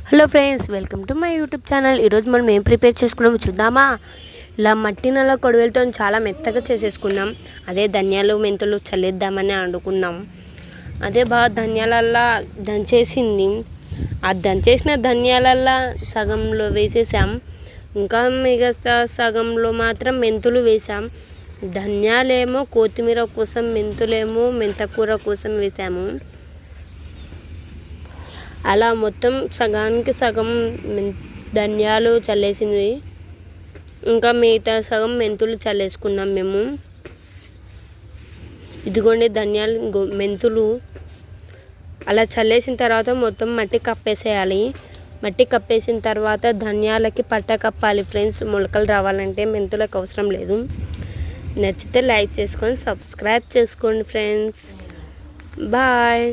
Hello friends, welcome to my YouTube channel. ఈరోజు మనం ఏం ప్రిపేర్ చేసుకున్నామో చూద్దామా. ఇలా మట్టి నల్ల కొడవలతో చాలా మెత్తగా చేసేసుకున్నాం. అదే ధనియాలు మెంతులు చల్లేద్దామని అనుకున్నాం. అదే బాగా ధనియాలల్లా దంచేసింది. ఆ దంచేసిన ధనియాలల్లా సగంలో వేసేసాం. ఇంకా మిగతా సగంలో మాత్రం మెంతులు వేసాం. ధనియాలేమో కొత్తిమీర కోసం, మెంతులేమో మెంతకూర కోసం వేసాము. అలా మొత్తం సగానికి సగం ధనియాలు చల్లేసింది. ఇంకా మిగతా సగం మెంతులు చల్లేసుకున్నాం మేము. ఇదిగోండి ధనియాలు మెంతులు అలా చల్లేసిన తర్వాత మొత్తం మట్టి కప్పేసేయాలి. మట్టి కప్పేసిన తర్వాత ధనియాలకి పట్ట కప్పాలి ఫ్రెండ్స్. మొలకలు రావాలంటే మెంతులకు అవసరం లేదు. నచ్చితే లైక్ చేసుకొని సబ్స్క్రైబ్ చేసుకోండి ఫ్రెండ్స్. బాయ్.